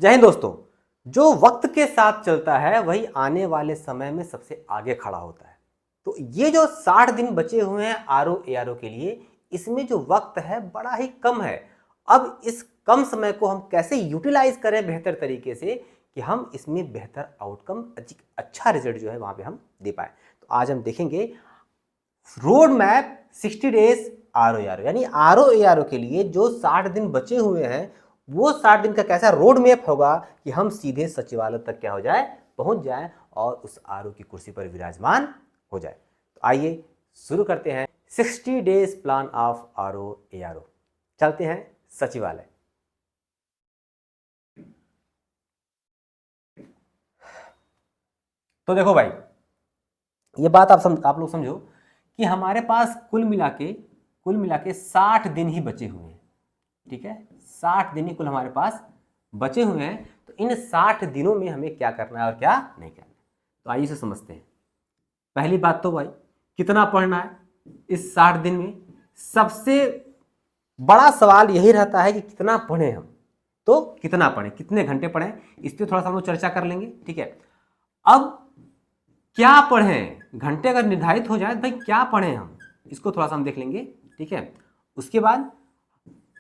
जय हिंद दोस्तों। जो वक्त के साथ चलता है वही आने वाले समय में सबसे आगे खड़ा होता है। तो ये जो 60 दिन बचे हुए हैं आरओ एआरओ के लिए, इसमें जो वक्त है बड़ा ही कम है। अब इस कम समय को हम कैसे यूटिलाइज करें बेहतर तरीके से कि हम इसमें बेहतर आउटकम, अच्छा रिजल्ट जो है वहां पे हम दे पाए। तो आज हम देखेंगे road map 60 days RO ARO, यानी आरओ एआरओ के लिए जो 60 दिन बचे हुए हैं वो 60 दिन का कैसा रोड मैप होगा कि हम सीधे सचिवालय तक क्या हो जाए, पहुंच जाए और उस आरओ की कुर्सी पर विराजमान हो जाए। तो आइए शुरू करते हैं 60 days plan of RO ARO. चलते हैं सचिवालय। तो देखो भाई, ये बात आप लोग समझो कि हमारे पास कुल मिला के 60 दिन ही बचे हुए हैं। ठीक है, 60 दिन ही कुल हमारे पास बचे हुए हैं। तो इन 60 दिनों में हमें क्या करना है और क्या नहीं करना है, तो आइए इसे समझते हैं। पहली बात तो भाई, कितना पढ़ना है इस 60 दिन में। सबसे बड़ा सवाल यही रहता है कि कितना पढ़ें हम। तो कितना पढ़ें, कितने घंटे पढ़ें, इस पर थोड़ा सा हम लोग चर्चा कर लेंगे। ठीक है, अब क्या पढ़ें, घंटे अगर निर्धारित हो जाए तो भाई क्या पढ़ें हम, इसको थोड़ा सा हम देख लेंगे। ठीक है, उसके बाद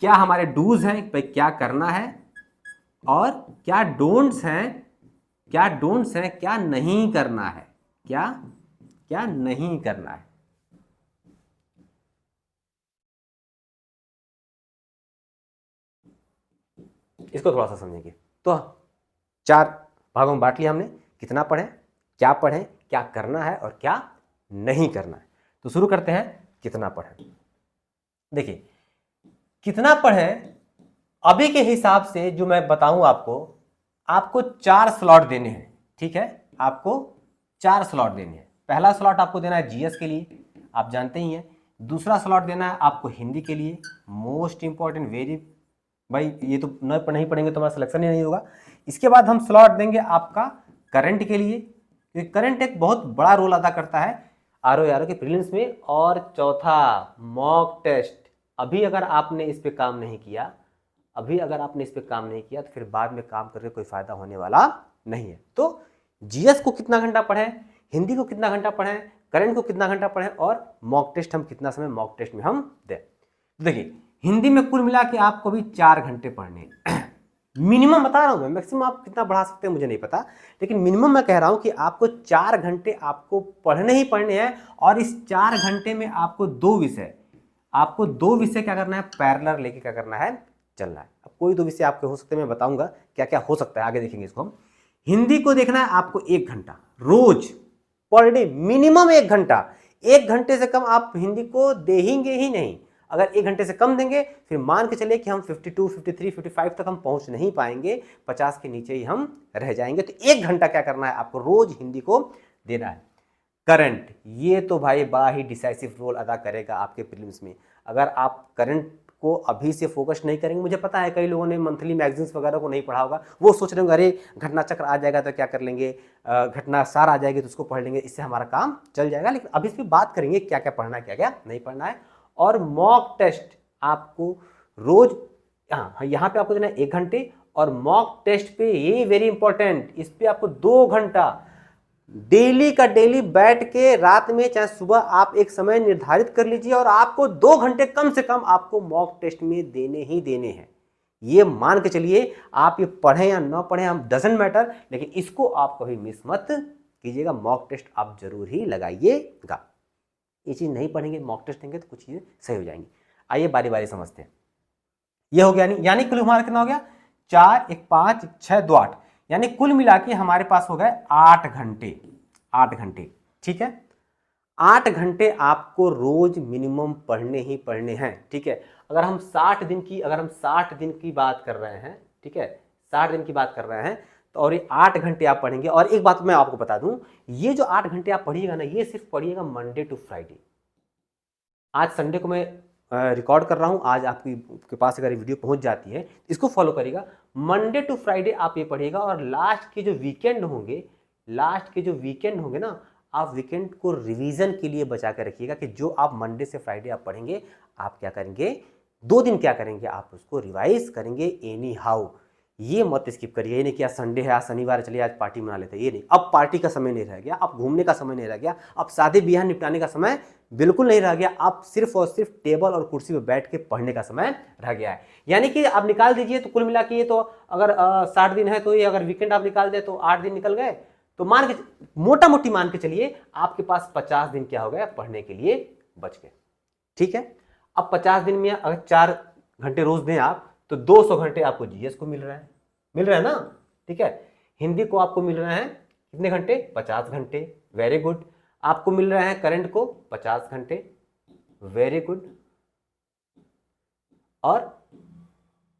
क्या हमारे डूज हैं, भाई क्या करना है, और क्या डोंट्स हैं, क्या नहीं करना है, क्या नहीं करना है। इसको थोड़ा सा समझेंगे। तो 4 भागों में बांट लिया हमने, कितना पढ़ें, क्या करना है और क्या नहीं करना है। तो शुरू करते हैं कितना पढ़ें। देखिए, कितना पढ़ें अभी के हिसाब से जो मैं बताऊं आपको 4 स्लॉट देने हैं। ठीक है, आपको 4 स्लॉट देने हैं। पहला स्लॉट आपको देना है जीएस के लिए, आप जानते ही हैं। दूसरा स्लॉट देना है आपको हिंदी के लिए, मोस्ट इंपॉर्टेंट, वेरी, भाई ये तो नहीं पढ़ेंगे तो हमारा सिलेक्शन ही नहीं होगा। इसके बाद हम स्लॉट देंगे आपका करंट के लिए, क्योंकि करंट एक बहुत बड़ा रोल अदा करता है आरओ एआरओ के प्रीलिम्स में। और चौथा मॉक टेस्ट। अभी अगर आपने इस पे काम नहीं किया तो फिर बाद में काम करके कोई फायदा होने वाला नहीं है। तो जीएस को कितना घंटा पढ़ें, हिंदी को कितना घंटा पढ़ें, करंट को कितना घंटा पढ़ें, और मॉक टेस्ट हम कितना समय मॉक टेस्ट में हम दें। देखिए, हिंदी में कुल मिला के आपको भी 4 घंटे पढ़ने मिनिमम बता रहा हूं मैं, मैक्सिमम आप कितना बढ़ा सकते हैं मुझे नहीं पता, लेकिन मिनिमम मैं कह रहा हूं कि आपको 4 घंटे आपको पढ़ने ही पढ़ने हैं। और इस 4 घंटे में आपको 2 विषय क्या करना है, पैरेलल लेके क्या करना है, चलना है। अब कोई 2 विषय आपके हो सकते हैं, मैं बताऊंगा क्या क्या हो सकता है, आगे देखेंगे इसको हम। हिंदी को देखना है आपको 1 घंटा रोज, पर डे मिनिमम 1 घंटा। 1 घंटे से कम आप हिंदी को देंगे ही नहीं। अगर 1 घंटे से कम देंगे फिर मान के चलिए कि हम 52, 53, 55 तक हम पहुंच नहीं पाएंगे, 50 के नीचे ही हम रह जाएंगे। तो 1 घंटा क्या करना है आपको रोज हिंदी को देना है। करंट, ये तो भाई बड़ा ही डिसाइसिव रोल अदा करेगा आपके प्रीलिम्स में। अगर आप करंट को अभी से फोकस नहीं करेंगे, मुझे पता है कई लोगों ने मंथली मैगजीन्स वगैरह को नहीं पढ़ा होगा, वो सोच रहे होंगे अरे घटना चक्र आ जाएगा तो क्या कर लेंगे, घटना सार आ जाएगी तो उसको पढ़ लेंगे, इससे हमारा काम चल जाएगा। लेकिन अभी इस पर बात करेंगे क्या क्या पढ़ना है, क्या क्या नहीं पढ़ना है। और मॉक टेस्ट आपको रोज, यहाँ पे आपको देना है 1 घंटे, और मॉक टेस्ट पे ये वेरी इंपॉर्टेंट, इस पे आपको 2 घंटा डेली का डेली बैठ के रात में चाहे सुबह आप एक समय निर्धारित कर लीजिए, और आपको 2 घंटे कम से कम आपको मॉक टेस्ट में देने ही देने हैं। ये मान के चलिए, आप ये पढ़ें या ना पढ़ें, हम डजंट मैटर, लेकिन इसको आप कभी मिस मत कीजिएगा। मॉक टेस्ट आप जरूर ही लगाइएगा। ये चीज नहीं पढ़ेंगे, मॉक टेस्ट देंगे तो कुछ चीजें सही हो जाएंगी। आइए बारी बारी समझते हैं। ये हो गया, यानी कुल हमारा कितना हो गया, 4, 1, 5, 1, 6, 2, 8, यानी कुल मिला के हमारे पास हो गए 8 घंटे। 8 घंटे, ठीक है। 8 घंटे आपको रोज मिनिमम पढ़ने ही पढ़ने हैं। ठीक है, अगर हम 60 दिन की बात कर रहे हैं, ठीक है, 60 दिन की बात कर रहे हैं, तो और ये 8 घंटे आप पढ़ेंगे। और एक बात मैं आपको बता दूं, ये जो 8 घंटे आप पढ़िएगा ना, ये सिर्फ पढ़िएगा मंडे टू फ्राइडे। आज संडे को मैं रिकॉर्ड कर रहा हूं, आज आपके पास अगर वीडियो पहुंच जाती है, इसको फॉलो करिएगा। मंडे टू फ्राइडे आप ये पढ़िएगा, और लास्ट के जो वीकेंड होंगे ना, आप वीकेंड को रिवीजन के लिए बचा कर रखिएगा, कि जो आप मंडे से फ्राइडे आप पढ़ेंगे, आप क्या करेंगे, 2 दिन क्या करेंगे, आप उसको रिवाइज करेंगे एनी हाउ। ये मत स्किप करिए। ये नहीं कि आज संडे है, आज शनिवार है, चलिए आज पार्टी मना लेते हैं, ये नहीं। अब पार्टी का समय नहीं रह गया, अब घूमने का समय नहीं रह गया, अब शादी ब्याह निपटाने का समय बिल्कुल नहीं रह गया। अब सिर्फ और सिर्फ टेबल और कुर्सी पर बैठ के पढ़ने का समय रह गया है। यानी कि आप निकाल दीजिए तो कुल मिला के ये तो अगर 60 दिन है तो ये अगर वीकेंड आप निकाल दे तो 8 दिन निकल गए। तो मान के मोटा मोटी मान के चलिए आपके पास 50 दिन क्या हो गया पढ़ने के लिए बच गए। ठीक है, अब 50 दिन में अगर 4 घंटे रोज दें आप तो 200 घंटे आपको जीएस को मिल रहा है ना। ठीक है, हिंदी को आपको मिल रहे हैं कितने घंटे? 50 घंटे। Very good. आपको मिल रहे हैं करंट को 50 घंटे। Very good. और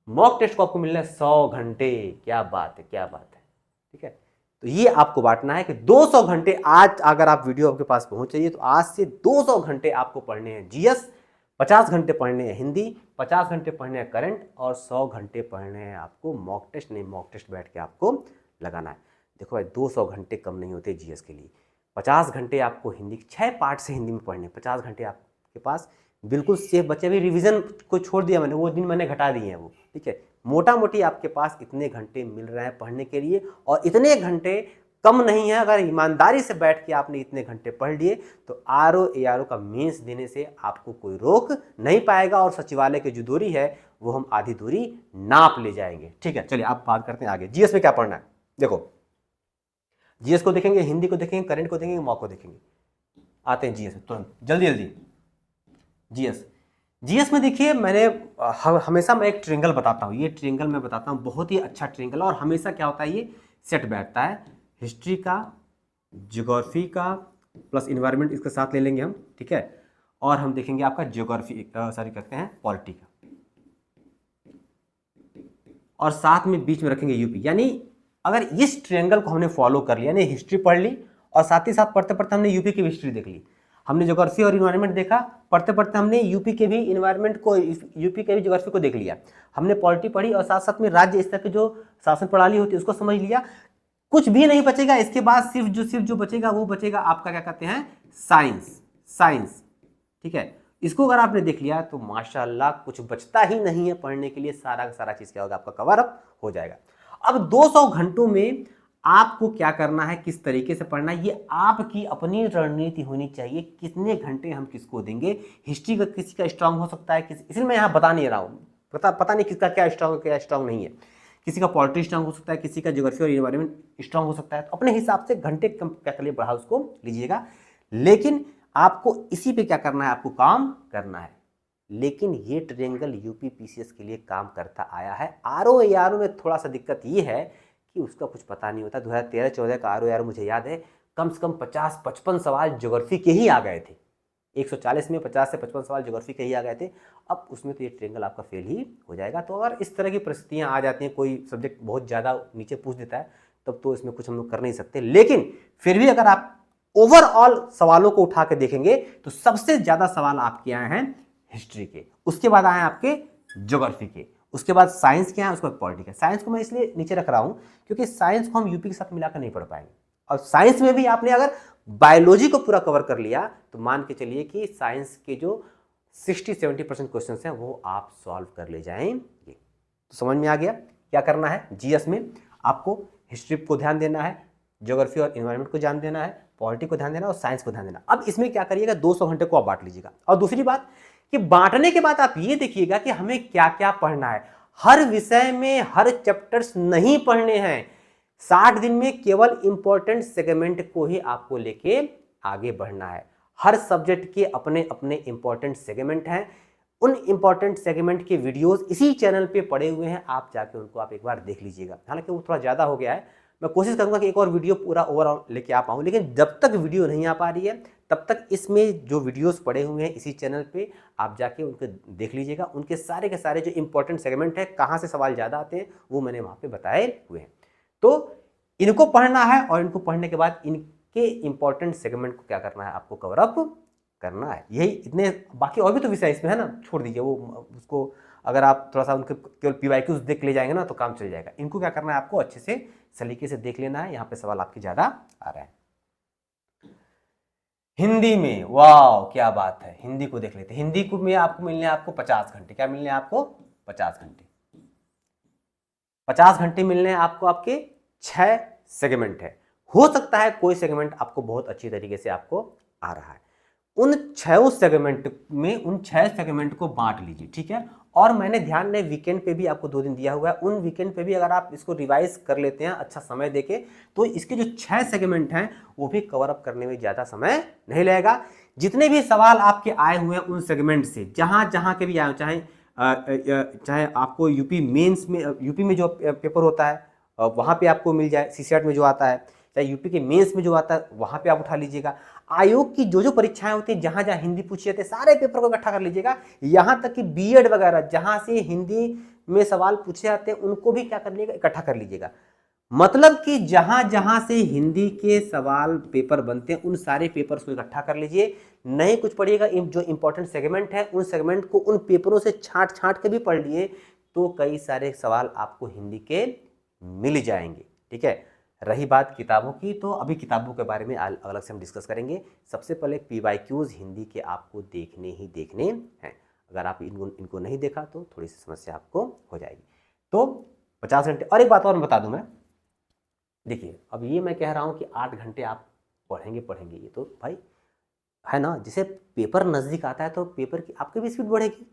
मॉक टेस्ट को आपको मिल रहा है 100 घंटे। क्या बात है, क्या बात है। ठीक है, तो ये आपको बांटना है कि 200 घंटे आज अगर आप वीडियो आपके पास पहुंच जाइए तो आज से 200 घंटे आपको पढ़ने हैं जीएस, 50 घंटे पढ़ने हैं हिंदी, 50 घंटे पढ़ने हैं करंट और 100 घंटे पढ़ने हैं आपको मॉक टेस्ट। नहीं, मॉक टेस्ट बैठ के आपको लगाना है। देखो भाई 200 घंटे कम नहीं होते जीएस के लिए। 50 घंटे आपको हिंदी 6 पार्ट से हिंदी में पढ़ने, 50 घंटे आपके पास बिल्कुल सेफ बचे। अभी रिवीजन को छोड़ दिया मैंने, वो दिन मैंने घटा दिए हैं वो। ठीक है, मोटा मोटी आपके पास इतने घंटे मिल रहे हैं पढ़ने के लिए और इतने घंटे कम नहीं है। अगर ईमानदारी से बैठ के आपने इतने घंटे पढ़ लिए तो आरओ एआरओ का मेंस देने से आपको कोई रोक नहीं पाएगा और सचिवालय की जो दूरी है वो हम आधी दूरी नाप ले जाएंगे। ठीक है, चलिए आप बात करते हैं आगे। जीएस में क्या पढ़ना है? देखो जीएस को देखेंगे, हिंदी को देखेंगे, करंट को देखेंगे, मॉक को देखेंगे। आते हैं जीएस में तुरंत, जल्दी जल्दी। जीएस में देखिए मैंने हमेशा मैं एक ट्रिंगल बताता हूँ। ये ट्रिंगल मैं बताता हूँ, बहुत ही अच्छा ट्रिंगल। और हमेशा क्या होता है, ये सेट बैठता है हिस्ट्री का, ज्योग्राफी का प्लस इन्वायरमेंट इसके साथ ले लेंगे हम। ठीक है, और हम देखेंगे आपका ज्योग्राफी कहते हैं पॉलिटी का, और साथ में बीच में रखेंगे यूपी। यानी अगर इस ट्रायंगल को हमने फॉलो कर लिया, यानी हिस्ट्री पढ़ ली और साथ ही साथ पढ़ते पढ़ते हमने यूपी की हिस्ट्री देख ली, हमने ज्योग्राफी और इन्वायरमेंट देखा, पढ़ते पढ़ते हमने यूपी के भी इन्वायरमेंट को, यूपी के भी ज्योग्राफी को देख लिया, हमने पॉलिटी पढ़ी और साथ साथ में राज्य स्तर की जो शासन प्रणाली होती है उसको समझ लिया। कुछ भी नहीं बचेगा इसके बाद, सिर्फ जो बचेगा वो बचेगा आपका क्या कहते हैं, साइंस। ठीक है, इसको अगर आपने देख लिया तो माशाल्लाह कुछ बचता ही नहीं है पढ़ने के लिए, सारा का सारा चीज क्या होगा आपका कवर अप हो जाएगा। अब 200 घंटों में आपको क्या करना है, किस तरीके से पढ़ना है, ये आपकी अपनी रणनीति होनी चाहिए। कितने घंटे हम किसको देंगे। हिस्ट्री का किसी का स्ट्रांग हो सकता है, इसलिए मैं यहाँ बता नहीं रहा हूँ, पता नहीं किसका क्या स्ट्रांग नहीं है। किसी का पॉलिटी स्ट्रांग हो सकता है, किसी का ज्योग्राफी और इन्वायरमेंट स्ट्रांग हो सकता है। तो अपने हिसाब से घंटे कम क्या करिए, बढ़ा उसको लीजिएगा। लेकिन आपको इसी पे क्या करना है, आपको काम करना है। लेकिन ये ट्रायंगल यूपी पीसीएस के लिए काम करता आया है। आरओ एआरओ में थोड़ा सा दिक्कत ये है कि उसका कुछ पता नहीं होता। 2013-14 का आरओ एआरओ मुझे याद है, कम से कम 50-55 सवाल ज्योग्राफी के ही आ गए थे। 140 में 50 से 55 सवाल ज्योग्राफी के ही आ गए थे। अब उसमें तो ये ट्रायंगल आपका फेल ही हो जाएगा। तो अगर इस तरह की परिस्थितियां आ जाती हैं, कोई सब्जेक्ट बहुत ज़्यादा नीचे पूछ देता है, तब तो इसमें कुछ हम लोग कर नहीं सकते। लेकिन फिर भी अगर आप ओवरऑल सवालों को उठा के देखेंगे तो सबसे ज़्यादा सवाल आपके आए हैं हिस्ट्री के, उसके बाद आए आपके ज्योग्राफी के, उसके बाद साइंस के हैं, उसके बाद पॉलिटी के। साइंस को मैं इसलिए नीचे रख रहा हूं क्योंकि साइंस को हम यूपी के साथ मिलाकर नहीं पढ़ पाएंगे। और साइंस में भी आपने अगर बायोलॉजी को पूरा कवर कर लिया तो मान के चलिए कि साइंस के जो 60-70% क्वेश्चन हैं वो आप सॉल्व कर ले जाएंगे। तो समझ में आ गया क्या करना है। जीएस में आपको हिस्ट्री को ध्यान देना है, ज्योग्राफी और इन्वायरमेंट को ध्यान देना है, पॉलिटी को ध्यान देना और साइंस को ध्यान देना। अब इसमें क्या करिएगा, 200 घंटे को आप बांट लीजिएगा। और दूसरी बात कि बांटने के बाद आप ये देखिएगा कि हमें क्या क्या पढ़ना है। हर विषय में हर चैप्टर्स नहीं पढ़ने हैं। 60 दिन में केवल इंपॉर्टेंट सेगमेंट को ही आपको लेके आगे बढ़ना है। हर सब्जेक्ट के अपने अपने इंपॉर्टेंट सेगमेंट हैं। उन इंपॉर्टेंट सेगमेंट के वीडियोस इसी चैनल पे पड़े हुए हैं, आप जाके उनको आप एक बार देख लीजिएगा। हालांकि वो थोड़ा ज़्यादा हो गया है, मैं कोशिश करूंगा कि एक और वीडियो पूरा ओवरऑल लेके आ पाऊँ। लेकिन जब तक वीडियो नहीं आ पा रही है तब तक इसमें जो वीडियोस पड़े हुए हैं इसी चैनल पे आप जाके उनको देख लीजिएगा। उनके सारे के सारे जो इंपॉर्टेंट सेगमेंट है, कहाँ से सवाल ज़्यादा आते हैं, वो मैंने वहाँ पे बताए हुए हैं। तो इनको पढ़ना है और इनको पढ़ने के बाद इनके इंपॉर्टेंट सेगमेंट को क्या करना है, आपको कवर अप करना है। यही इतने, बाकी और भी तो विषय इसमें है ना, छोड़ दीजिए वो, उसको अगर आप थोड़ा सा उनके केवल पीवाईक्यूज देख ले जाएंगे ना तो काम चल जाएगा। इनको क्या करना है, आपको अच्छे से सलीके से देख लेना है। यहाँ पे सवाल आपके ज़्यादा आ रहा है। हिंदी में, वाह क्या बात है, हिंदी को देख लेते हैं। हिंदी को में आपको मिलने आपको 50 घंटे, क्या मिलने आपको 50 घंटे। 50 घंटे मिलने हैं आपको, आपके 6 सेगमेंट है। हो सकता है कोई सेगमेंट आपको बहुत अच्छी तरीके से आपको आ रहा है, उन 6 सेगमेंट में उन 6 सेगमेंट को बांट लीजिए, ठीक है। और मैंने ध्यान में वीकेंड पे भी आपको 2 दिन दिया हुआ है, उन वीकेंड पे भी अगर आप इसको रिवाइज कर लेते हैं अच्छा समय देके, तो इसके जो 6 सेगमेंट हैं वो भी कवर अप करने में ज़्यादा समय नहीं लगेगा। जितने भी सवाल आपके आए हुए हैं उन सेगमेंट से, जहाँ जहाँ के भी आए, चाहे आपको यूपी मेंस में, यूपी में जो पेपर होता है वहाँ पे आपको मिल जाए, सीसेट में जो आता है, चाहे यूपी के मेंस में जो आता है वहाँ पे आप उठा लीजिएगा। आयोग की जो जो परीक्षाएं होती हैं, जहाँ जहाँ हिंदी पूछी जाती है, सारे पेपर को इकट्ठा कर लीजिएगा। यहाँ तक कि बीएड वगैरह जहाँ से हिंदी में सवाल पूछे जाते हैं उनको भी क्या कर लीजिएगा, इकट्ठा कर लीजिएगा। मतलब कि जहां जहां से हिंदी के सवाल पेपर बनते हैं उन सारे पेपर्स को इकट्ठा कर लीजिए। नहीं कुछ पढ़िएगा, जो इंपॉर्टेंट सेगमेंट है उन सेगमेंट को उन पेपरों से छांट छांट के भी पढ़ लिए तो कई सारे सवाल आपको हिंदी के मिल जाएंगे, ठीक है। रही बात किताबों की, तो अभी किताबों के बारे में अलग से हम डिस्कस करेंगे। सबसे पहले PYQs हिंदी के आपको देखने ही देखने हैं। अगर आप इनको नहीं देखा तो थोड़ी सी समस्या आपको हो जाएगी। तो 50 घंटे। और एक बात और मैं बता दूं, मैं देखिए अब ये मैं कह रहा हूँ कि 8 घंटे आप पढ़ेंगे, ये तो भाई है ना, जैसे पेपर नज़दीक आता है तो पेपर की आपकी भी स्पीड बढ़ेगी।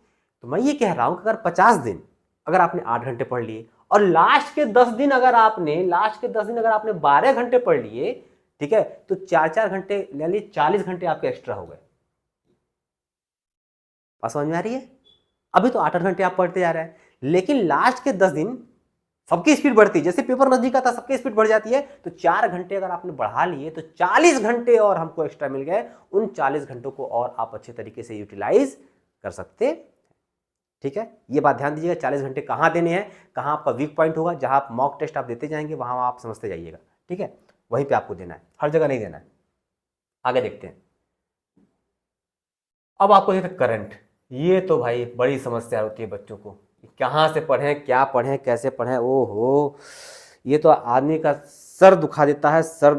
तो मैं ये कह रहा हूँ कि अगर 50 दिन अगर आपने 8 घंटे पढ़ लिए और लास्ट के 10 दिन अगर आपने 12 घंटे पढ़ लिए, ठीक है, तो 4-4 घंटे ले ली, 40 घंटे आपके एक्स्ट्रा हो गए। बात समझ में आ रही है? अभी तो 8-8 घंटे आप पढ़ते जा रहे हैं, लेकिन लास्ट के 10 दिन सबकी स्पीड बढ़ती, जैसे पेपर नजदीक आता सबकी स्पीड बढ़ जाती है। तो 4 घंटे अगर आपने बढ़ा लिए तो 40 घंटे और हमको एक्स्ट्रा मिल गए। उन 40 घंटों को और आप अच्छे तरीके से यूटिलाइज कर सकते, ठीक है। ये बात ध्यान दीजिएगा, 40 घंटे कहाँ देने हैं, कहाँ आपका वीक पॉइंट होगा, जहां आप मॉक टेस्ट आप देते जाएंगे वहां आप समझते जाइएगा, ठीक है। वहीं पे आपको देना है, हर जगह नहीं देना है। आगे देखते हैं। अब आपको देखते करंट। ये तो भाई बड़ी समस्या होती है बच्चों को, कहाँ से पढ़ें, क्या पढ़ें, कैसे पढ़ें। ओहो, ये तो आदमी का सर दुखा देता है, सर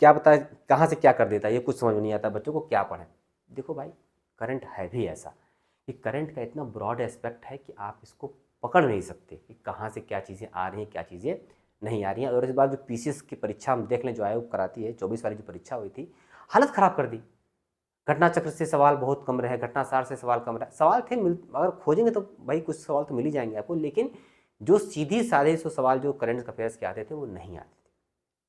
क्या बताए कहाँ से क्या कर देता है, ये कुछ समझ में नहीं आता बच्चों को क्या पढ़ें। देखो भाई, करंट है भी ऐसा कि करंट का इतना ब्रॉड एस्पेक्ट है कि आप इसको पकड़ नहीं सकते कि कहाँ से क्या चीज़ें आ रही हैं, क्या चीज़ें नहीं आ रही हैं। और इस बार जो PCS की परीक्षा हम देख लें, जो आयोग कराती है, 24 वाली जो परीक्षा हुई थी, हालत ख़राब कर दी। घटना चक्र से सवाल बहुत कम रहे, घटना सार से सवाल कम रहे। सवाल थे, अगर खोजेंगे तो भाई कुछ सवाल तो मिल ही जाएंगे आपको, लेकिन जो सीधी साधे सो सवाल जो करंट अफेयर्स के आते थे वो नहीं आते थे,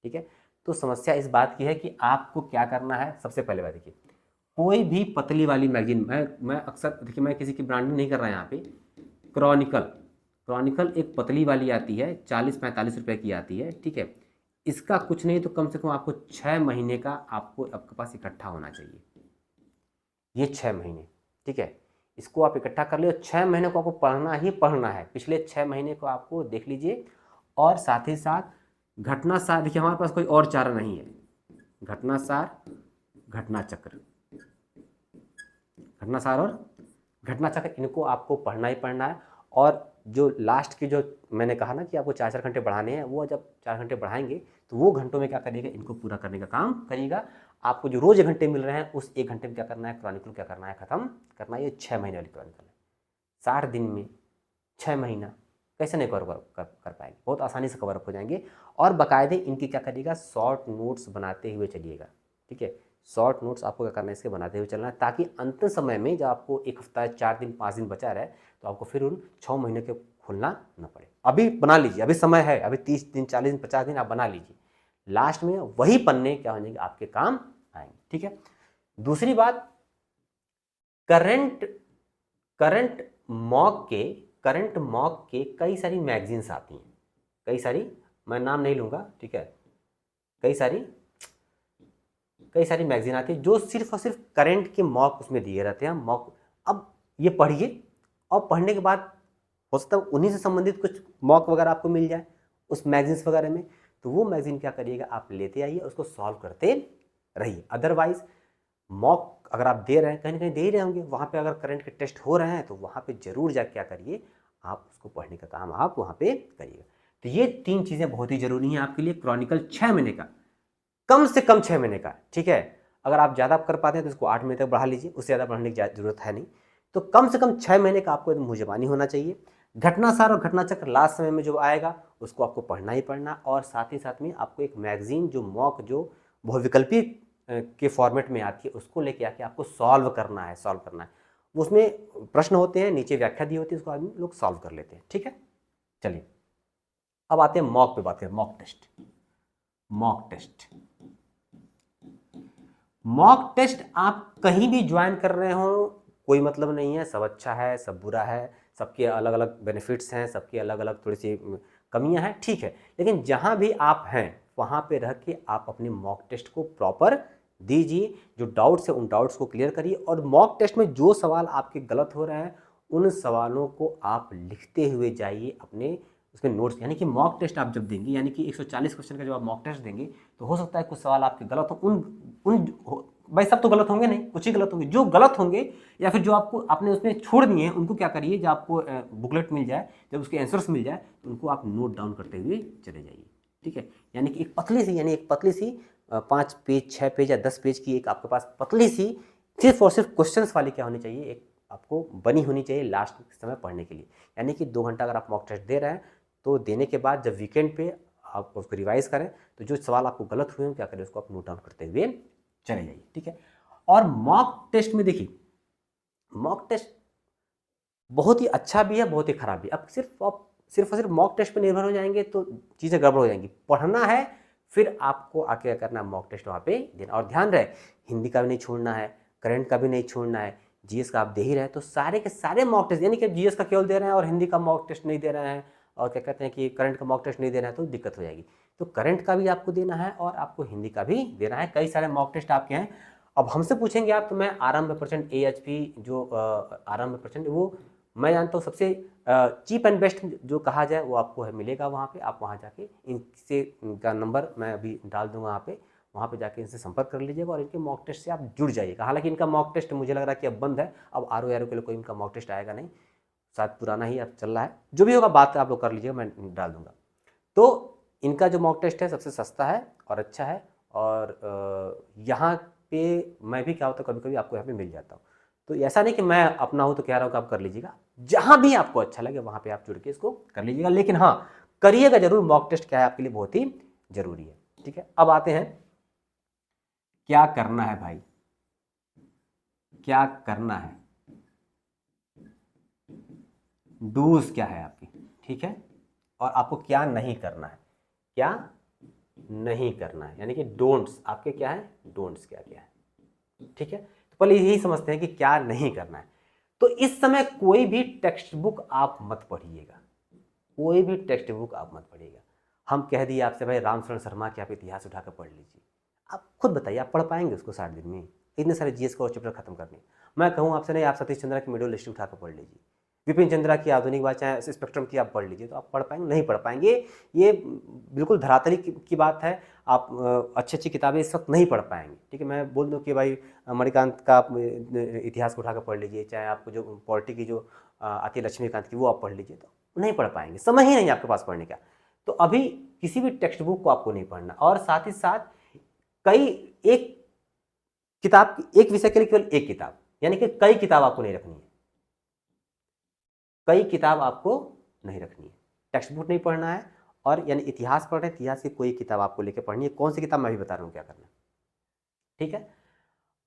ठीक है। तो समस्या इस बात की है कि आपको क्या करना है। सबसे पहले बात देखिए, कोई भी पतली वाली मैगजीन, मैं अक्सर देखिए, मैं किसी की ब्रांडिंग नहीं कर रहा यहाँ पे। क्रॉनिकल एक पतली वाली आती है, 40-45 रुपये की आती है, ठीक है। इसका कुछ नहीं तो कम से कम आपको 6 महीने का आपको आपके पास इकट्ठा होना चाहिए। ये 6 महीने, ठीक है, इसको आप इकट्ठा कर लियो। 6 महीने को आपको पढ़ना ही पढ़ना है। पिछले 6 महीने को आपको देख लीजिए। और साथ ही साथ घटना सार, देखिए हमारे पास कोई और चारा नहीं है। घटना सार, घटना चक्र, घटना सार और घटना चक्र, इनको आपको पढ़ना ही पढ़ना है। और जो लास्ट की जो मैंने कहा ना कि आपको 4-4 घंटे बढ़ाने हैं, वो जब 4 घंटे बढ़ाएंगे तो वो घंटों में क्या करिएगा, इनको पूरा करने का काम करिएगा। आपको जो रोज 1 घंटे मिल रहे हैं उस 1 घंटे में क्या करना है, क्रॉनिकल क्या करना है, खत्म करना है। ये 6 महीने वाली क्रॉनिकल है। 60 दिन में 6 महीना कैसे नहीं कवर कर पाएंगे, बहुत आसानी से कवर अप हो जाएंगे। और बाकायदे इनकी क्या करिएगा, शॉर्ट नोट्स बनाते हुए चलिएगा, ठीक है। शॉर्ट नोट्स आपको क्या करना है, इसके बनाते हुए चलना है, ताकि अंतिम समय में जब आपको 1 हफ्ता 4 दिन 5 दिन बचा रहे तो आपको फिर उन 6 महीने के खुलना न पड़े। अभी बना लीजिए, अभी समय है, अभी 30 दिन 40 दिन 50 दिन आप बना लीजिए। लास्ट में वही पन्ने क्या हो जाएंगे, आपके काम आएंगे, ठीक है। दूसरी बात, करंट मॉक के कई सारी मैगजीन्स आती हैं, कई सारी, मैं नाम नहीं लूँगा, ठीक है। कई सारी मैगजीन आती है जो सिर्फ और सिर्फ करंट के मॉक उसमें दिए रहते हैं। मॉक, अब ये पढ़िए और पढ़ने के बाद हो सकता है उन्हीं से संबंधित कुछ मॉक वगैरह आपको मिल जाए उस मैगजीन्स वगैरह में, तो वो मैगजीन क्या करिएगा, आप लेते आइए, उसको सॉल्व करते रहिए। अदरवाइज मॉक अगर आप दे रहे हैं, कहीं ना कहीं दे ही रहे होंगे, वहाँ पे अगर करंट के टेस्ट हो रहे हैं तो वहाँ पे जरूर जाके क्या करिए, आप उसको पढ़ने का काम आप वहाँ पे करिएगा। तो ये 3 चीज़ें बहुत ही जरूरी हैं आपके लिए। क्रॉनिकल 6 महीने का, कम से कम 6 महीने का, ठीक है। अगर आप ज़्यादा कर पाते हैं तो इसको 8 महीने तक बढ़ा लीजिए, उससे ज़्यादा बढ़ाने की जरूरत है नहीं। तो कम से कम 6 महीने का आपको मुंहजबानी होना चाहिए। घटनासार और घटनाचक्र लास्ट समय में जो आएगा उसको आपको पढ़ना ही पढ़ना, और साथ ही साथ में आपको एक मैगजीन जो मॉक जो बहुविकल्पी के फॉर्मेट में आती है उसको लेके आके आपको सॉल्व करना है, सॉल्व करना है। उसमें प्रश्न होते हैं, नीचे व्याख्या दी होती है, उसको आदमी लोग सॉल्व कर लेते हैं। ठीक है, चलिए अब आते हैं मॉक पे, बात करें mock test. Mock test, mock test आप कहीं भी ज्वाइन कर रहे हो कोई मतलब नहीं है, सब अच्छा है सब बुरा है, सबके अलग अलग बेनिफिट्स हैं, सबकी अलग अलग थोड़ी सी कमियां हैं, ठीक है। लेकिन जहां भी आप हैं वहां पे रह के आप अपने मॉक टेस्ट को प्रॉपर दीजिए, जो डाउट्स है उन डाउट्स को क्लियर करिए, और मॉक टेस्ट में जो सवाल आपके गलत हो रहे हैं उन सवालों को आप लिखते हुए जाइए अपने उसके नोट्स। यानी कि मॉक टेस्ट आप जब देंगे, यानी कि 140 क्वेश्चन का जब आप मॉक टेस्ट देंगे तो हो सकता है कुछ सवाल आपके गलत हो, उन भाई सब तो गलत होंगे नहीं, कुछ ही गलत होंगे, जो गलत होंगे या फिर जो आपको आपने उसमें छोड़ दिए हैं उनको क्या करिए, जब आपको बुकलेट मिल जाए, जब उसके आंसर्स मिल जाए तो उनको आप नोट डाउन करते हुए चले जाइए। ठीक है, यानी कि एक पतली सी 5 पेज 6 पेज या 10 पेज की एक आपके पास पतली सी सिर्फ और सिर्फ क्वेश्चंस वाली क्या होनी चाहिए, एक आपको बनी होनी चाहिए लास्ट समय पढ़ने के लिए। यानी कि 2 घंटा अगर आप मॉक टेस्ट दे रहे हैं तो देने के बाद जब वीकेंड पे आप उसको रिवाइज करें तो जो सवाल आपको गलत हुए हैं क्या करें, उसको आप नोट डाउन करते हुए चले जाइए। ठीक है, और मॉक टेस्ट में देखिए, मॉक टेस्ट बहुत ही अच्छा भी है बहुत ही खराब भी। अब सिर्फ और सिर्फ मॉक टेस्ट पे निर्भर हो जाएंगे तो चीज़ें गड़बड़ हो जाएंगी। पढ़ना है फिर आपको आके क्या करना है, मॉक टेस्ट वहाँ पे देना। और ध्यान रहे हिंदी का भी नहीं छोड़ना है, करंट का भी नहीं छोड़ना है, जीएस का आप दे ही रहे हैं तो सारे के सारे मॉक टेस्ट, यानी कि जीएस का केवल दे रहे हैं और हिंदी का मॉक टेस्ट नहीं दे रहे हैं, और क्या कहते हैं कि करंट का मॉक टेस्ट नहीं दे रहे हैं तो दिक्कत हो जाएगी। तो करंट का भी आपको देना है और आपको हिंदी का भी देना है। कई सारे मॉक टेस्ट आपके हैं। अब हमसे पूछेंगे आप तो मैं आरंभ परसेंट AHP जो आरंभ परसेंट वो मैं जानता हूँ सबसे चीप एंड बेस्ट जो कहा जाए वो आपको है मिलेगा वहाँ पे। आप वहाँ जाके इनसे इनका नंबर मैं अभी डाल दूंगा वहाँ पे जाके इनसे संपर्क कर लीजिएगा और इनके मॉक टेस्ट से आप जुड़ जाइएगा। हालांकि इनका मॉक टेस्ट मुझे लग रहा है कि अब बंद है, अब RO के लिए कोई इनका मॉक टेस्ट आएगा नहीं, शायद पुराना ही अब चल रहा है। जो भी होगा बात आप लोग कर लीजिएगा, मैं डाल दूंगा। तो इनका जो मॉक टेस्ट है सबसे सस्ता है और अच्छा है, और यहाँ पे मैं भी क्या होता है कभी कभी आपको यहाँ पे मिल जाता हूँ। तो ऐसा नहीं कि मैं अपना हूँ तो कह रहा हूँ कि आप कर लीजिएगा, जहाँ भी आपको अच्छा लगे वहाँ पे आप जुड़ के इसको कर लीजिएगा। लेकिन हाँ करिएगा जरूर, मॉक टेस्ट क्या है आपके लिए बहुत ही जरूरी है। ठीक है, अब आते हैं क्या करना है भाई, क्या करना है, डूज क्या है आपकी। ठीक है, और आपको क्या नहीं करना है, क्या नहीं करना है, यानी कि डोंट्स आपके क्या है, डोंट्स क्या क्या है। ठीक है, तो पहले यही समझते हैं कि क्या नहीं करना है। तो इस समय कोई भी टेक्स्ट बुक आप मत पढ़िएगा, कोई भी टेक्स्ट बुक आप मत पढ़िएगा। हम कह दिए आपसे भाई रामशरण शर्मा के आप इतिहास उठाकर पढ़ लीजिए, आप खुद बताइए आप पढ़ पाएंगे उसको 60 दिन में? इतने सारे जीएस को चैप्टर खत्म करने। मैं कहूँ आपसे नहीं, आप सतीश चंद्रा की मिडल लिस्ट उठाकर पढ़ लीजिए, विपिन चंद्रा की आधुनिक भाषा स्पेक्ट्रम की आप पढ़ लीजिए, तो आप पढ़ पाएंगे? नहीं पढ़ पाएंगे। ये बिल्कुल धरातली की बात है। आप अच्छी अच्छी किताबें इस वक्त नहीं पढ़ पाएंगे। ठीक है, मैं बोल दूं कि भाई मणिकांत का आप इतिहास को उठाकर पढ़ लीजिए, चाहे आपको जो पॉलिटी की जो आती है लक्ष्मीकांत की वो आप पढ़ लीजिए, तो नहीं पढ़ पाएंगे, समय ही नहीं आपके पास पढ़ने का। तो अभी किसी भी टेक्स्ट बुक को आपको नहीं पढ़ना, और साथ ही साथ कई एक किताब एक विषय के लिए केवल एक किताब, यानी कि कई किताब आपको नहीं रखनी है, कई किताब आपको नहीं रखनी है, टेक्स्ट बुक नहीं पढ़ना है। और यानी इतिहास पढ़ रहे हैं, इतिहास की कोई किताब आपको लेके पढ़नी है। कौन सी किताब मैं भी बता रहा हूँ क्या करना है। ठीक है,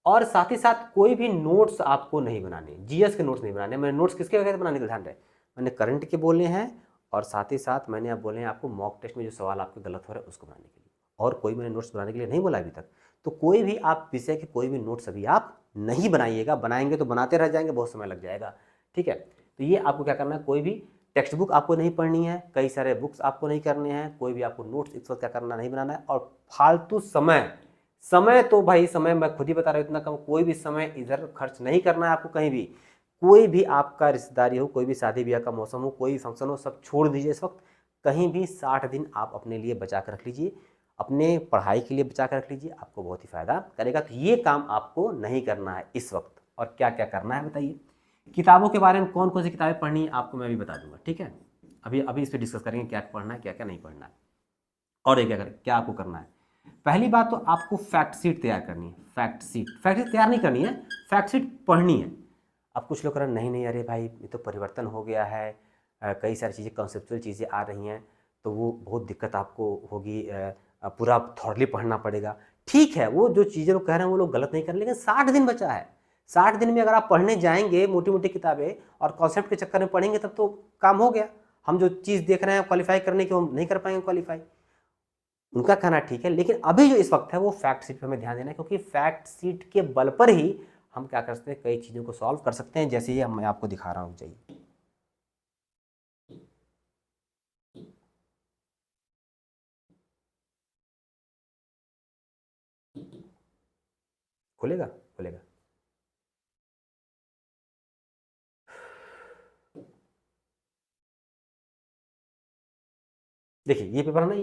और साथ ही साथ कोई भी नोट्स आपको नहीं बनाने, जीएस के नोट्स नहीं बनाने। मैंने नोट्स किसके वगैरह बनाने का ध्यान रहे, मैंने करंट के बोले हैं और साथ ही साथ मैंने आप बोले हैं आपको मॉक टेस्ट में जो सवाल आपके गलत हो रहा है उसको बनाने के लिए, और कोई मैंने नोट्स बनाने के लिए नहीं बोला अभी तक। तो कोई भी आप विषय के कोई भी नोट्स अभी आप नहीं बनाइएगा, बनाएंगे तो बनाते रह जाएंगे, बहुत समय लग जाएगा। ठीक है, तो ये आपको क्या करना है, कोई भी टेक्स्ट बुक आपको नहीं पढ़नी है, कई सारे बुक्स आपको नहीं करने हैं, कोई भी आपको नोट्स इस वक्त क्या करना नहीं बनाना है। और फालतू समय तो भाई समय मैं खुद ही बता रहा हूँ इतना कम, कोई भी समय इधर खर्च नहीं करना है आपको कहीं भी। कोई भी आपका रिश्तेदारी हो, कोई भी शादी ब्याह का मौसम हो, कोई फंक्शन हो, सब छोड़ दीजिए इस वक्त। कहीं भी 60 दिन आप अपने लिए बचा कर रख लीजिए, अपने पढ़ाई के लिए बचा कर रख लीजिए, आपको बहुत ही फायदा करेगा। तो ये काम आपको नहीं करना है इस वक्त। और क्या क्या करना है बताइए। किताबों के बारे में कौन कौन सी किताबें पढ़नी है आपको मैं भी बता दूंगा। ठीक है, अभी इस पर डिस्कस करेंगे क्या पढ़ना है क्या क्या नहीं पढ़ना है, और ये क्या आपको करना है। पहली बात तो आपको फैक्ट शीट तैयार करनी है। फैक्ट शीट तैयार नहीं करनी है, फैक्ट शीट पढ़नी है। अब कुछ लोग कह रहे नहीं नहीं अरे भाई ये तो परिवर्तन हो गया है, कई सारी चीज़ें कॉन्सेप्चुअल चीज़ें आ रही हैं, तो वो बहुत दिक्कत आपको होगी, पूरा थॉरली पढ़ना पड़ेगा। ठीक है, वो जो चीज़ें लोग कह रहे हैं वो लोग गलत नहीं कर रहे, लेकिन 60 दिन बचा है। 60 दिन में अगर आप पढ़ने जाएंगे मोटी मोटी किताबें और कॉन्सेप्ट के चक्कर में पढ़ेंगे तब तो काम हो गया। हम जो चीज़ देख रहे हैं क्वालिफाई करने की, हम नहीं कर पाएंगे क्वालिफाई। उनका कहना ठीक है, लेकिन अभी जो इस वक्त है वो फैक्ट सीट पर हमें ध्यान देना है, क्योंकि फैक्ट सीट के बल पर ही हम क्या कर सकते हैं, कई चीज़ों को सॉल्व कर सकते हैं, जैसे ये मैं आपको दिखा रहा हूँ। चाहिए खुलेगा खुलेगा। देखिए ये पेपर है ना,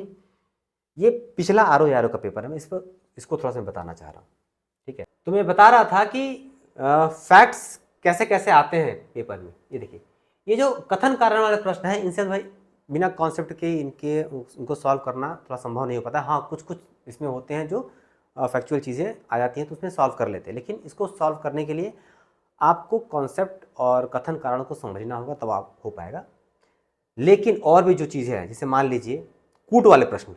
ये पिछला RO का पेपर है। मैं इसको थोड़ा सा बताना चाह रहा हूँ, ठीक है। तो मैं बता रहा था कि फैक्ट्स कैसे कैसे आते हैं पेपर में। ये देखिए, ये जो कथन कारण वाले प्रश्न हैं, इनसे भाई बिना कॉन्सेप्ट के उनको सॉल्व करना थोड़ा संभव नहीं हो पाता। हाँ, कुछ कुछ इसमें होते हैं जो फैक्चुअल चीज़ें आ जाती हैं तो उसमें सॉल्व कर लेते हैं, लेकिन इसको सॉल्व करने के लिए आपको कॉन्सेप्ट और कथन कारण को समझना होगा, तब आप हो पाएगा। लेकिन और भी जो चीज़ें हैं, जैसे मान लीजिए कूट वाले प्रश्न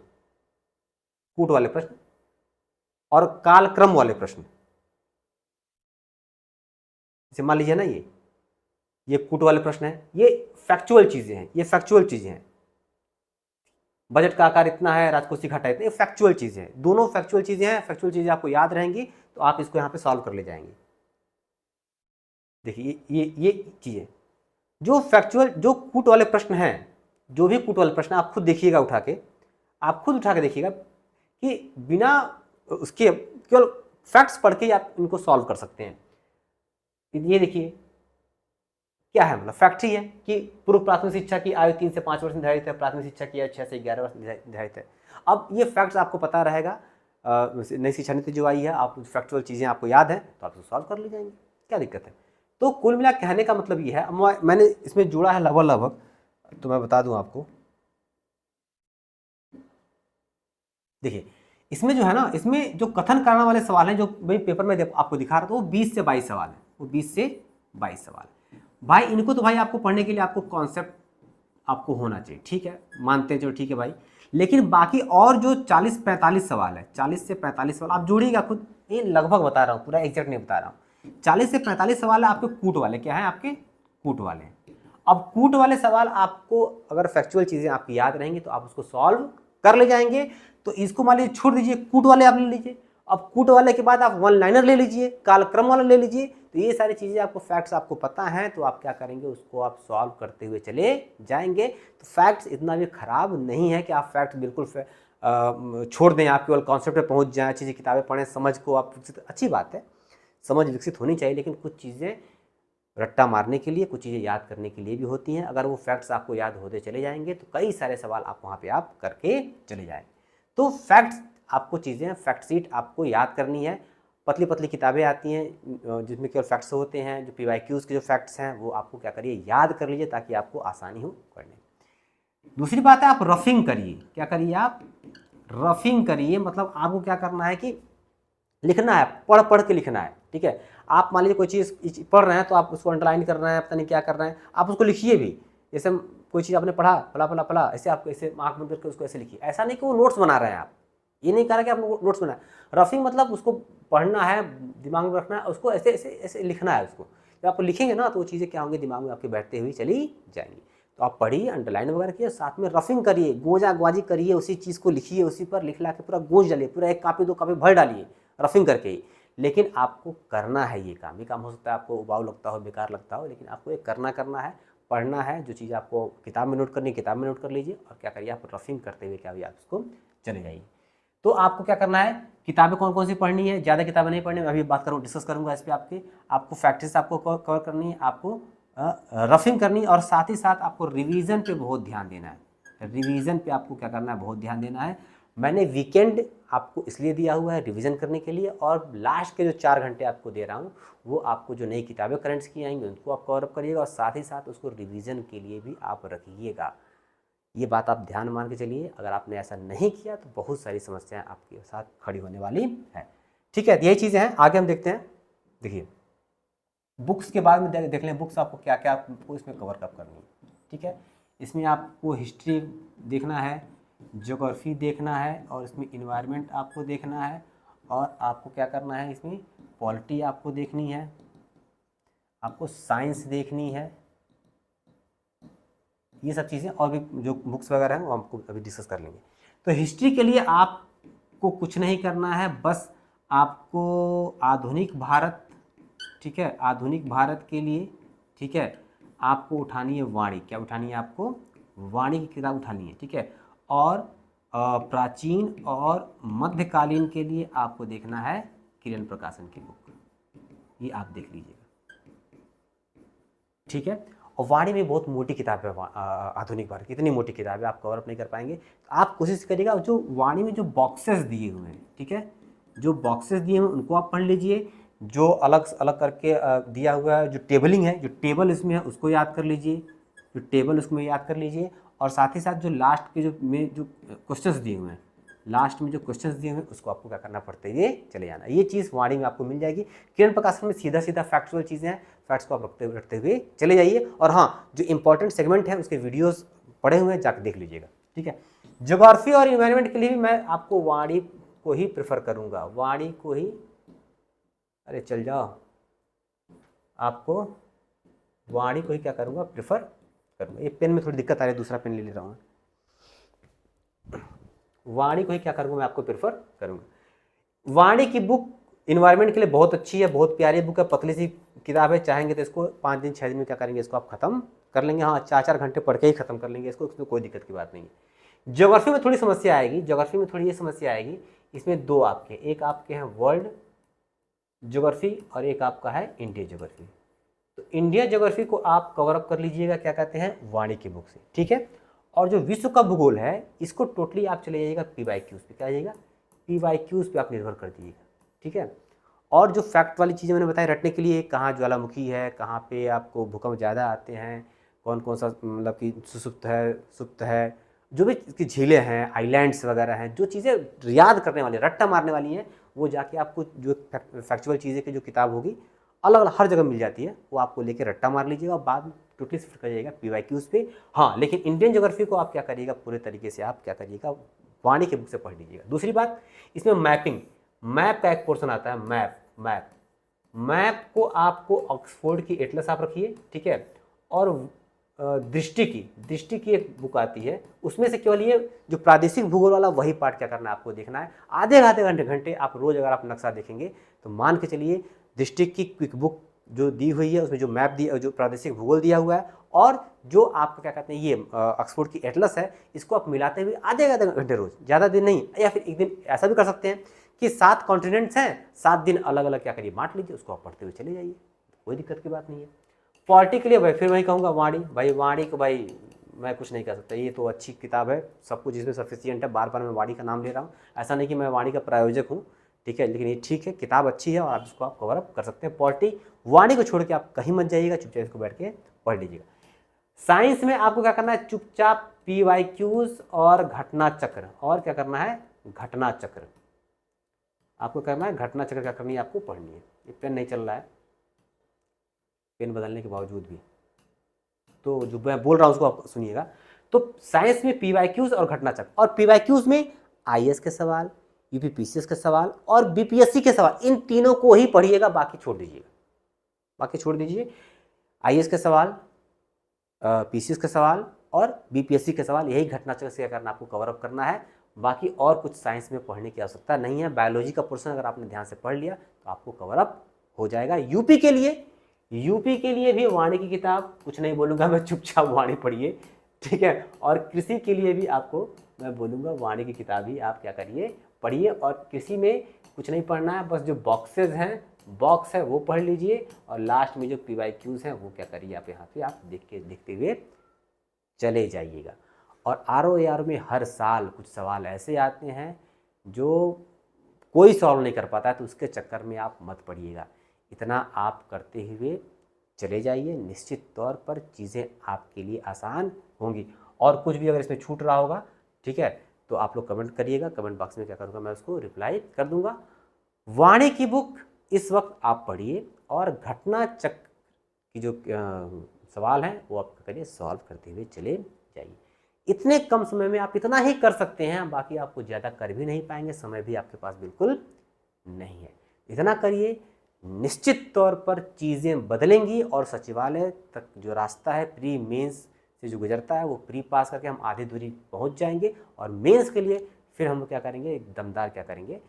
और कालक्रम वाले प्रश्न, जैसे मान लीजिए ना ये कूट वाले प्रश्न है, ये फैक्चुअल चीज़ें हैं। बजट का आकार इतना है, राजकोषीय घाटा इतना, ये फैक्चुअल चीज़ें हैं, दोनों फैक्चुअल चीज़ें हैं। फैक्चुअल चीज़ें आपको याद रहेंगी तो आप इसको यहाँ पे सॉल्व कर ले जाएंगे। देखिए ये चीज़ें जो फैक्चुअल, जो कूट वाले प्रश्न हैं, जो भी कूट वाले प्रश्न आप खुद देखिएगा, आप खुद उठा के देखिएगा कि बिना उसके केवल फैक्ट्स पढ़ के ही आप इनको सॉल्व कर सकते हैं। ये देखिए क्या है, मतलब फैक्ट ही है कि पूर्व प्राथमिक शिक्षा की आयु 3 से 5 वर्ष निर्धारित है, प्राथमिक शिक्षा की आयु 6 से 11 वर्ष निर्धारित है। अब ये फैक्ट्स आपको पता रहेगा, नई शिक्षा नीति जो आई है, आप फैक्चुअल चीज़ें आपको याद है तो आप इसको सॉल्व कर ले जाएंगे, क्या दिक्कत है। तो कुल मिला कहने का मतलब ये है, मैंने इसमें जोड़ा है लगभग, तो मैं बता दूं आपको। देखिए इसमें जो है ना, इसमें जो कथन कारण वाले सवाल हैं, जो भाई पेपर में आपको दिखा रहा था, वो 20 से 22 सवाल है, वो 20 से 22 सवाल। भाई इनको तो भाई आपको पढ़ने के लिए आपको कॉन्सेप्ट आपको होना चाहिए, ठीक है, मानते हैं, चलो ठीक है भाई। लेकिन बाकी और जो 40-45 सवाल है, 40 से 45 सवाल आप जोड़िएगा खुद, ये लगभग बता रहा हूँ, पूरा एग्जैक्ट नहीं बता रहा हूँ। 40 से 45 सवाल है आपके कूट वाले, क्या है आपके कूट वाले। अब कूट वाले सवाल आपको अगर फैक्चुअल चीज़ें आपकी याद रहेंगी तो आप उसको सॉल्व कर ले जाएंगे। तो इसको मान लीजिए छोड़ दीजिए, कूट वाले आप ले लीजिए। अब कूट वाले के बाद आप वन लाइनर ले लीजिए, कालक्रम वाला ले लीजिए। तो ये सारी चीज़ें आपको फैक्ट्स आपको पता हैं, तो आप क्या करेंगे, उसको आप सॉल्व करते हुए चले जाएंगे। तो फैक्ट्स इतना भी खराब नहीं है कि आप फैक्ट्स बिल्कुल छोड़ दें, आप केवल कॉन्सेप्ट पे पहुंच जाएं, अच्छी किताबें पढ़ें, समझ को आप अच्छी बात है, समझ विकसित होनी चाहिए, लेकिन कुछ चीज़ें रट्टा मारने के लिए, कुछ चीज़ें याद करने के लिए भी होती हैं। अगर वो फैक्ट्स आपको याद होते चले जाएंगे तो कई सारे सवाल आप वहाँ पे आप करके चले जाएंगे। तो फैक्ट्स आपको चीज़ें, फैक्ट शीट आपको याद करनी है। पतली पतली किताबें आती हैं जिसमें केवल फैक्ट्स होते हैं, जो PYQs के जो फैक्ट्स हैं वो आपको क्या करिए, याद कर लीजिए, ताकि आपको आसानी हो पढ़ने। दूसरी बात है, आप रफिंग करिए। क्या करिए, आप रफिंग करिए, मतलब आपको क्या करना है कि लिखना है, पढ़ पढ़ के लिखना है, ठीक है। आप मान लीजिए कोई चीज़ पढ़ रहे हैं तो आप उसको अंडरलाइन कर रहे हैं, पता नहीं क्या कर रहे हैं, आप उसको लिखिए भी। जैसे कोई चीज़ आपने पढ़ा, फला फला फला, ऐसे आप ऐसे आँख बंद करके उसको ऐसे लिखिए। ऐसा नहीं कि वो नोट्स बना रहे हैं, आप ये नहीं कह रहे कि आप नोट्स बनाए। रफिंग मतलब उसको पढ़ना है, दिमाग में रखना है, उसको ऐसे ऐसे ऐसे लिखना है उसको। जब आप लिखेंगे ना तो वो चीज़ें क्या होंगी, दिमाग में आपके बैठते हुए चली जाएंगी। तो आप पढ़िए, अंडरलाइन वगैरह किए, साथ में रफिंग करिए, गोजा ग्वाजी करिए, उसी चीज़ को लिखिए, उसी पर लिख ला के पूरा गोज डालिए, पूरा 1 कॉपी 2 कॉपी भर डालिए रफिंग करके ही। लेकिन आपको करना है ये काम हो सकता है आपको उबाऊ लगता हो, बेकार लगता हो, लेकिन आपको ये करना है, पढ़ना है। जो चीज़ आपको किताब में नोट करनी है, किताब में नोट कर लीजिए, और क्या करिए, आप रफिंग करते हुए क्या हुई, आप उसको चले जाइए। तो आपको क्या करना है, किताबें कौन कौन सी पढ़नी है, ज़्यादा किताबें नहीं पढ़नी, मैं अभी बात करूँ, डिस्कस करूँगा इस पर। आपको फैक्ट्स आपको कवर करनी है, आपको रफिंग करनी है, और साथ ही साथ आपको रिवीजन पे बहुत ध्यान देना है। रिवीजन पे आपको क्या करना है, बहुत ध्यान देना है। मैंने वीकेंड आपको इसलिए दिया हुआ है रिवीजन करने के लिए, और लास्ट के जो 4 घंटे आपको दे रहा हूँ वो आपको जो नई किताबें करंट्स की आएंगी उनको आप कवर अप करिएगा, और साथ ही साथ उसको रिवीजन के लिए भी आप रखिएगा। ये बात आप ध्यान मान के चलिए। अगर आपने ऐसा नहीं किया तो बहुत सारी समस्याएं आपके साथ खड़ी होने वाली है, ठीक है। यही चीज़ें हैं, आगे हम देखते हैं। देखिए बुक्स के बाद में देख लें, बुक्स आपको क्या क्या आपको इसमें कवर अप करनी है, ठीक है। इसमें आपको हिस्ट्री देखना है, ज्योग्राफी देखना है, और इसमें इन्वायरमेंट आपको देखना है, और आपको क्या करना है, इसमें पॉलिटी आपको देखनी है, आपको साइंस देखनी है। ये सब चीज़ें और भी जो बुक्स वगैरह हैं वो हमको अभी डिस्कस कर लेंगे। तो हिस्ट्री के लिए आपको कुछ नहीं करना है, बस आपको आधुनिक भारत, ठीक है, आधुनिक भारत के लिए, ठीक है, आपको उठानी है वाणी। क्या उठानी है आपको? वाणी की किताब उठानी है, ठीक है। और प्राचीन और मध्यकालीन के लिए आपको देखना है किरण प्रकाशन की बुक, ये आप देख लीजिएगा, ठीक है। और वाणी में बहुत मोटी किताब है, आधुनिक भारत की इतनी मोटी किताब है, आप कवर अप नहीं कर पाएंगे। तो आप कोशिश करिएगा जो वाणी में जो बॉक्सेस दिए हुए हैं, ठीक है, जो बॉक्सेस दिए हुए हैं उनको आप पढ़ लीजिए। जो अलग अलग करके दिया हुआ है, जो टेबलिंग है, जो टेबल इसमें है उसको याद कर लीजिए, जो टेबल उसमें याद कर लीजिए। और साथ ही साथ जो लास्ट के जो क्वेश्चंस दिए हुए हैं, लास्ट में जो क्वेश्चंस दिए हुए हैं उसको आपको क्या करना पड़ता है, ये चले जाना। ये चीज़ वाणी में आपको मिल जाएगी। किरण प्रकाशन में सीधा सीधा फैक्चुअल चीज़ें हैं, फैक्ट्स को आप रखते हुए चले जाइए। और हाँ, जो इंपॉर्टेंट सेगमेंट है उसके वीडियोस पड़े हुए हैं, जाकर देख लीजिएगा, ठीक है। ज्योग्राफी और इन्वायरमेंट के लिए भी मैं आपको वाणी को ही प्रेफर करूँगा, वाणी को ही, अरे चल जाओ, आपको वाणी को ही क्या करूँगा, प्रेफर करूँगा। ये पेन में थोड़ी दिक्कत आ रही है, दूसरा पेन ले रहा हूँ। वाणी को ही क्या करूँगा, मैं आपको प्रेफर करूँगा। वाणी की बुक इन्वायरमेंट के लिए बहुत अच्छी है, बहुत प्यारी बुक है, पतली सी किताब है। चाहेंगे तो इसको 5 दिन 6 दिन में क्या करेंगे, इसको आप खत्म कर लेंगे। हाँ, 4-4 घंटे पढ़ के ही खत्म कर लेंगे इसको, इसमें कोई दिक्कत की बात नहीं है। ज्योग्राफी में थोड़ी समस्या आएगी, ज्योग्राफी में थोड़ी ये समस्या आएगी, इसमें 2 आपके, एक आपके हैं वर्ल्ड ज्योग्राफी और एक आपका है इंडिया ज्योग्राफी। तो इंडिया ज्योग्राफी को आप कवर अप कर लीजिएगा, क्या कहते हैं, वाणी की बुक से, ठीक है। और जो विश्व का भूगोल है इसको टोटली आप चले जाइएगा PYQs पे, क्या आइएगा, PYQs पे आप निर्भर कर दीजिएगा, ठीक है। और जो फैक्ट वाली चीज़ें मैंने बताई रटने के लिए, कहाँ ज्वालामुखी है, कहाँ पे आपको भूकंप ज़्यादा आते हैं, कौन कौन सा मतलब कि सुसुप्त है, सुप्त है, जो भी इसकी झीलें हैं, आइलैंड्स वगैरह हैं, जो चीज़ें याद करने वाली, रट्टा मारने वाली हैं, वो जाके आपको जो फैक्चुअल चीज़ें की जो किताब होगी अलग अलग हर जगह मिल जाती है, वो आपको लेके रट्टा मार लीजिएगा और बाद में टोटली शिफ्ट कर जाइएगा PYQs पे। हाँ, लेकिन इंडियन ज्योग्राफी को आप क्या करिएगा, पूरे तरीके से आप क्या करिएगा, वाणी के बुक से पढ़ लीजिएगा। दूसरी बात, इसमें मैपिंग, मैप का एक पोर्शन आता है, मैप को आपको ऑक्सफोर्ड की एटलस आप रखिए, ठीक है। और दृष्टि की एक बुक आती है, उसमें से केवल ये जो प्रादेशिक भूगोल वाला वही पार्ट क्या करना है, आपको देखना है। आधे घंटे आप रोज अगर आप नक्शा देखेंगे तो मान के चलिए दृष्टि की क्विक बुक जो दी हुई है उसमें जो मैप दिया, जो प्रादेशिक भूगोल दिया हुआ है, और जो आपका क्या कहते हैं ये ऑक्सफोर्ड की एटलस है, इसको आप मिलाते हुए आधे घंटे रोज, ज़्यादा दिन नहीं, या फिर एक दिन ऐसा भी कर सकते हैं कि 7 कॉन्टिनेंट्स हैं, 7 दिन अलग अलग क्या करिए बांट लीजिए, उसको आप पढ़ते हुए चले जाइए, कोई दिक्कत की बात नहीं है। पॉलिटी के लिए भाई फिर वही कहूँगा, वाणी को भाई मैं कुछ नहीं कह सकता, ये तो अच्छी किताब है, सब कुछ इसमें सफिशिएंट है। बार बार मैं वाणी का नाम ले रहा हूँ, ऐसा नहीं कि मैं वाणी का प्रायोजक हूँ, ठीक है, लेकिन ये ठीक है, किताब अच्छी है और आप इसको आप कवर अप कर सकते हैं। पॉलिटी वाणी को छोड़ के आप कहीं मत जाइएगा, चुपचाप इसको बैठ के पढ़ लीजिएगा। साइंस में आपको क्या करना है, चुपचाप PYQs और घटना चक्र, और क्या करना है, घटना चक्र आपको करना है, घटना चक्र क्या करनी है, आपको पढ़नी है। ये पेन नहीं चल रहा है, पेन बदलने के बावजूद भी, तो जो मैं बोल रहा हूँ उसको आप सुनिएगा। तो साइंस में PYQs और घटना चक्र, और PYQs में IAS के सवाल, UPPCS के सवाल और BPSC के सवाल, इन तीनों को ही पढ़िएगा, बाकी छोड़ दीजिएगा, बाकी छोड़ दीजिए। IAS के सवाल, PCS के सवाल और BPSC के सवाल, यही घटना चक्र से करना, आपको कवर अप करना है। बाकी और कुछ साइंस में पढ़ने की आवश्यकता नहीं है। बायोलॉजी का पोर्शन अगर आपने ध्यान से पढ़ लिया तो आपको कवर अप हो जाएगा। यूपी के लिए भी वाणी की किताब, कुछ नहीं बोलूँगा मैं, चुपचाप वाणी पढ़िए, ठीक है। और कृषि के लिए भी आपको मैं बोलूँगा वाणी की किताब ही आप क्या करिए, पढ़िए। और कृषि में कुछ नहीं पढ़ना है, बस जो बॉक्स है वो पढ़ लीजिए, और लास्ट में जो PYQs हैं वो क्या करिए, आप यहाँ पे आप देखते हुए चले जाइएगा। और ROAR में हर साल कुछ सवाल ऐसे आते हैं जो कोई सॉल्व नहीं कर पाता है, तो उसके चक्कर में आप मत पड़िएगा। इतना आप करते हुए चले जाइए, निश्चित तौर पर चीज़ें आपके लिए आसान होंगी। और कुछ भी अगर इसमें छूट रहा होगा, ठीक है, तो आप लोग कमेंट करिएगा, कमेंट बॉक्स में क्या करूँगा, मैं उसको रिप्लाई कर दूँगा। वाणी की बुक इस वक्त आप पढ़िए, और घटना चक्र की जो सवाल हैं वो आप करिए, सॉल्व करते हुए चले जाइए। इतने कम समय में आप इतना ही कर सकते हैं, बाकी आपको ज़्यादा कर भी नहीं पाएंगे, समय भी आपके पास बिल्कुल नहीं है। इतना करिए, निश्चित तौर पर चीज़ें बदलेंगी और सचिवालय तक जो रास्ता है प्री मेंस से जो गुजरता है वो प्री पास करके हम आधी दूरी पहुंच जाएंगे और मेंस के लिए फिर हम क्या करेंगे, एक दमदार क्या करेंगे,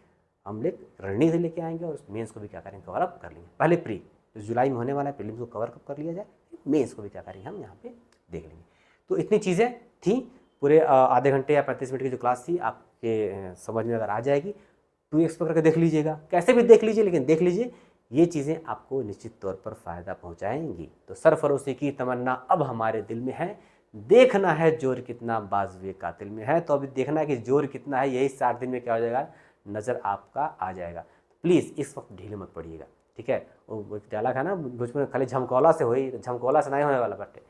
हम एक रणनीति लेके आएंगे और उस मेंस को भी क्या करेंगे, कवर अप कर लेंगे। पहले प्री जो जुलाई में होने वाला है प्रीलिम्स को कवर अप कर लिया जाए, मेंस को भी क्या करेंगे हम यहाँ पे देख लेंगे। तो इतनी चीज़ें थी, पूरे आधे घंटे या 35 मिनट की जो क्लास थी आपके समझ में अगर आ जाएगी 2x पर करके देख लीजिएगा, कैसे भी देख लीजिए, लेकिन देख लीजिए, ये चीज़ें आपको निश्चित तौर पर फ़ायदा पहुंचाएंगी। तो सरफरोशी की तमन्ना अब हमारे दिल में है, देखना है जोर कितना बाजुए कातिल में है। तो अभी देखना है कि जोर कितना है, यही 60 दिन में क्या हो जाएगा, नज़र आपका आ जाएगा। प्लीज़ इस वक्त ढीले मत पड़िएगा, ठीक है। वो डायलॉग है ना भोजपुरी में, खाली झमकौला से होई, झमकौला से नहीं होने वाला बटे,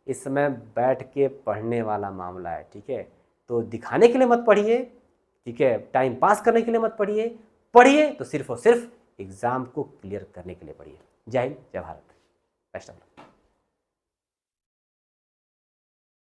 इस समय बैठ के पढ़ने वाला मामला है, ठीक है। तो दिखाने के लिए मत पढ़िए, ठीक है, टाइम पास करने के लिए मत पढ़िए, पढ़िए तो सिर्फ और सिर्फ एग्ज़ाम को क्लियर करने के लिए पढ़िए। जय हिंद, जय भारत, बेस्ट ऑफ लक।